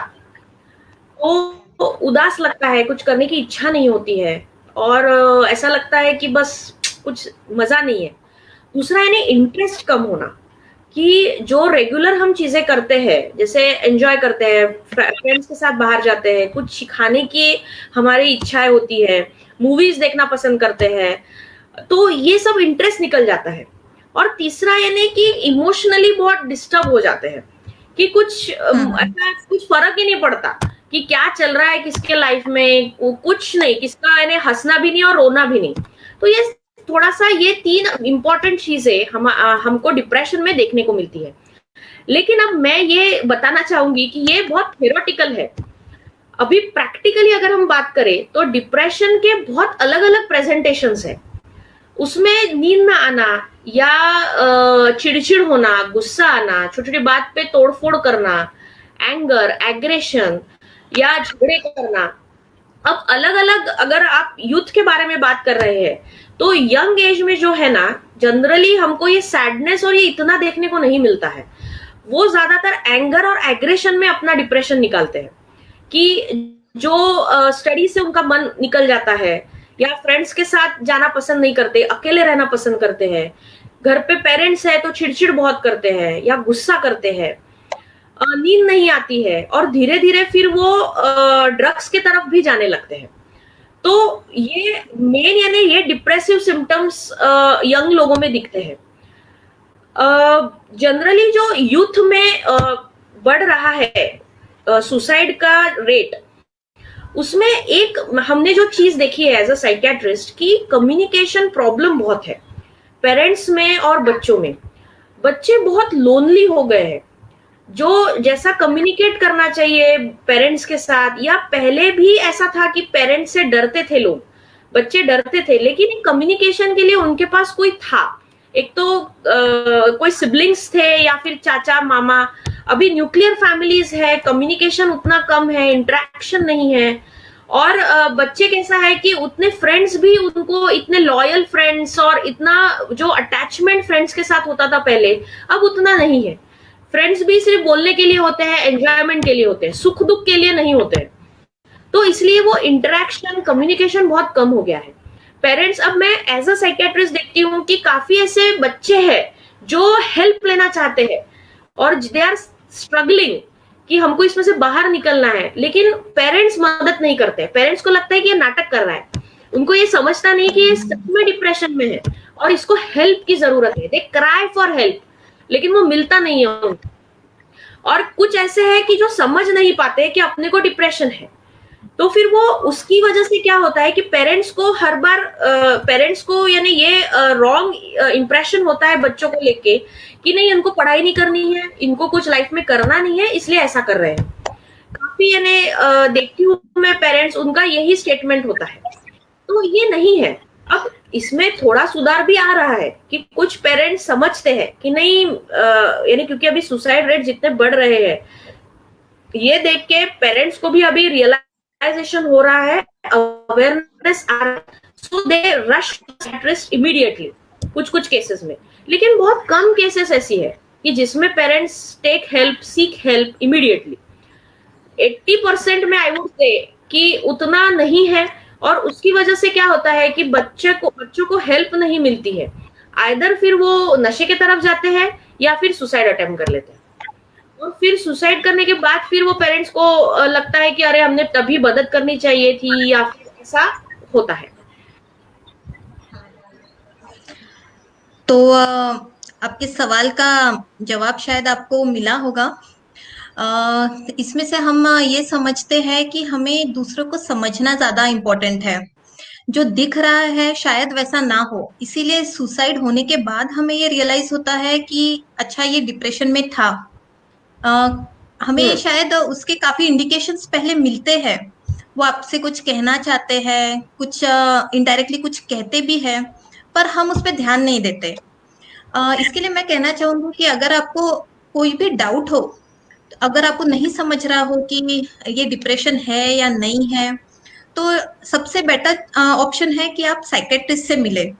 तो उदास लगता है, कुछ करने की इच्छा नहीं होती है और ऐसा लगता है कि बस कुछ मजा नहीं है। दूसरा है ना इंटरेस्ट कम होना, कि जो रेगुलर हम चीजें करते हैं, जैसे एंजॉय करते हैं, फ्रेंड्स के साथ बाहर जाते हैं, कुछ खाने की हमारी इच्छाएं होती है, मूवीज देखना पसंद करते हैं, तो ये सब इंटरेस्ट निकल जाता है। और तीसरा यानी कि इमोशनली बहुत डिस्टर्ब हो जाते हैं, कि कुछ ऐसा कुछ फर्क ही नहीं पड़ता कि क्या चल रहा है किसके लाइफ में, कुछ नहीं, किसका यानी हंसना भी नहीं और रोना भी नहीं। तो ये थोड़ा सा ये 3 इंपॉर्टेंट चीजें हमको डिप्रेशन में देखने को मिलती है। लेकिन अब मैं ये बताना चाहूंगी कि ये बहुत थ्योरेटिकल है। अभी प्रैक्टिकली अगर हम बात करें तो डिप्रेशन के बहुत अलग अलग प्रेजेंटेशंस है। उसमें नींद ना आना, या चिड़चिड़ होना, गुस्सा आना, छोटी छोटी बात पे तोड़फोड़ करना, एंगर, एग्रेशन या झगड़े करना। अब अलग अलग अगर आप यूथ के बारे में बात कर रहे हैं, तो यंग एज में जो है ना, जनरली हमको ये सैडनेस और ये इतना देखने को नहीं मिलता है। वो ज्यादातर एंगर और एग्रेशन में अपना डिप्रेशन निकालते हैं, कि जो स्टडी से उनका मन निकल जाता है, या फ्रेंड्स के साथ जाना पसंद नहीं करते, अकेले रहना पसंद करते हैं, घर पे पेरेंट्स है तो चिड़चिड़ बहुत करते हैं या गुस्सा करते हैं, नींद नहीं आती है, और धीरे धीरे फिर वो ड्रग्स की तरफ भी जाने लगते हैं। तो ये मेन यानी ये डिप्रेसिव सिम्टम्स यंग लोगों में दिखते हैं। जनरली जो यूथ में बढ़ रहा है सुसाइड का रेट, उसमें एक हमने जो चीज देखी है एज अ साइकियाट्रिस्ट, की कम्युनिकेशन प्रॉब्लम बहुत है पेरेंट्स में और बच्चों में। बच्चे बहुत लोनली हो गए हैं, जो जैसा कम्युनिकेट करना चाहिए पेरेंट्स के साथ, या पहले भी ऐसा था कि पेरेंट्स से डरते थे लोग, बच्चे डरते थे, लेकिन कम्युनिकेशन के लिए उनके पास कोई था। एक तो कोई सिबलिंग्स थे या फिर चाचा मामा। अभी न्यूक्लियर फैमिलीज है, कम्युनिकेशन उतना कम है, इंटरेक्शन नहीं है। और बच्चे कैसा है कि उतने फ्रेंड्स भी उनको इतने लॉयल फ्रेंड्स और इतना जो अटैचमेंट फ्रेंड्स के साथ होता था पहले, अब उतना नहीं है। फ्रेंड्स भी सिर्फ बोलने के लिए होते हैं, एंजॉयमेंट के लिए होते हैं, सुख दुख के लिए नहीं होते हैं। तो इसलिए वो इंटरेक्शन, कम्युनिकेशन बहुत कम हो गया है। पेरेंट्स, अब मैं एज अ साइकेट्रिस्ट देखती हूँ कि काफी ऐसे बच्चे हैं जो हेल्प लेना चाहते हैं और दे आर स्ट्रगलिंग कि हमको इसमें से बाहर निकलना है, लेकिन पेरेंट्स मदद नहीं करते। पेरेंट्स को लगता है कि ये नाटक कर रहा है, उनको ये समझता नहीं कि ये सच में डिप्रेशन में है और इसको हेल्प की जरूरत है। दे क्राई फॉर हेल्प, लेकिन वो मिलता नहीं है उनको। और कुछ ऐसे हैं कि जो समझ नहीं पाते कि अपने को डिप्रेशन है, तो फिर वो उसकी वजह से क्या होता है कि पेरेंट्स को हर बार पेरेंट्स को यानी ये रॉन्ग इंप्रेशन होता है बच्चों को लेके कि नहीं, इनको पढ़ाई नहीं करनी है, इनको कुछ लाइफ में करना नहीं है, इसलिए ऐसा कर रहे हैं। काफी यानी देखती हूँ मैं पेरेंट्स, उनका यही स्टेटमेंट होता है। तो ये नहीं है। अब इसमें थोड़ा सुधार भी आ रहा है कि कुछ पेरेंट्स समझते हैं कि नहीं, यानी क्योंकि अभी सुसाइड रेट जितने बढ़ रहे हैं, ये देख के पेरेंट्स को भी अभी रियलाइजेशन हो रहा है, अवेयरनेस आ रहा है, सो दे रश साइकियाट्रिस्ट इमीडिएटली कुछ कुछ केसेस में। लेकिन बहुत कम केसेस ऐसी है कि जिसमें parents take help, seek help immediately. 80% में आई वुड से कि उतना नहीं है। और उसकी वजह से क्या होता है कि बच्चों को हेल्प नहीं मिलती है, आइदर फिर वो नशे की तरफ जाते हैं या फिर सुसाइड अटेम्प्ट कर लेते हैं। और फिर सुसाइड करने के बाद फिर वो पेरेंट्स को लगता है कि अरे हमने तभी मदद करनी चाहिए थी, या फिर ऐसा होता है। तो आपके सवाल का जवाब शायद आपको मिला होगा। इसमें से हम ये समझते हैं कि हमें दूसरों को समझना ज़्यादा इम्पोर्टेंट है। जो दिख रहा है शायद वैसा ना हो, इसीलिए सुसाइड होने के बाद हमें ये रियलाइज़ होता है कि अच्छा ये डिप्रेशन में था। अ, हमें हम्म। शायद उसके काफ़ी इंडिकेशंस पहले मिलते हैं। वो आपसे कुछ कहना चाहते हैं, कुछ इनडायरेक्टली कुछ कहते भी हैं, पर हम उस पे ध्यान नहीं देते। इसके लिए मैं कहना चाहूँगी कि अगर आपको कोई भी डाउट हो, अगर आपको नहीं समझ रहा हो कि ये डिप्रेशन है या नहीं है, तो सबसे बेटर ऑप्शन है कि आप साइकियाट्रिस्ट से मिलें।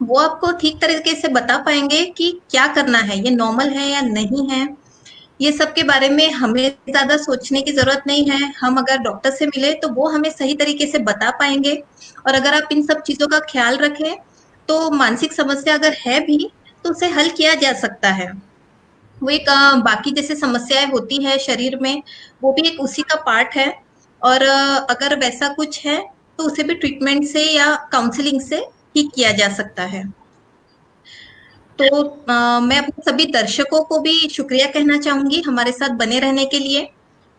वो आपको ठीक तरीके से बता पाएँगे कि क्या करना है, ये नॉर्मल है या नहीं है। ये सब के बारे में हमें ज़्यादा सोचने की ज़रूरत नहीं है। हम अगर डॉक्टर से मिले तो वो हमें सही तरीके से बता पाएँगे। और अगर आप इन सब चीज़ों का ख़्याल रखें, तो मानसिक समस्या अगर है भी, तो उसे हल किया जा सकता है। वो एक बाकी जैसे समस्याएँ होती हैं शरीर में, वो भी एक उसी का पार्ट है। और अगर वैसा कुछ है, तो उसे भी ट्रीटमेंट से या काउंसलिंग से ठीक किया जा सकता है। तो मैं अपने सभी दर्शकों को भी शुक्रिया कहना चाहूँगी हमारे साथ बने रहने के लिए।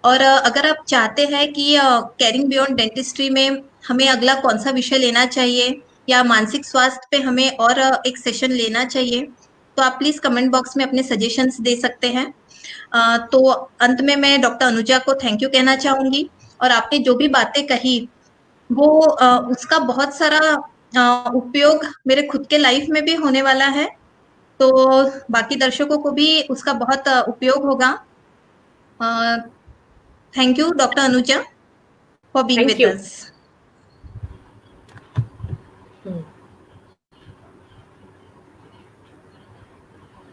और अगर आप चाहते हैं कि केयरिंग बियॉन्ड डेंटिस्ट्री में हमें अगला कौन-सा विषय लेना चाहिए या मानसिक स्वास्थ्य पे हमें और एक सेशन लेना चाहिए, तो आप प्लीज़ कमेंट बॉक्स में अपने सजेशंस दे सकते हैं। तो अंत में मैं डॉक्टर अनुजा को थैंक यू कहना चाहूँगी। और आपने जो भी बातें कही, वो उसका बहुत सारा उपयोग मेरे खुद के लाइफ में भी होने वाला है। तो बाकी दर्शकों को भी उसका बहुत उपयोग होगा। Thank you doctor Anuja for being thank with you. Us.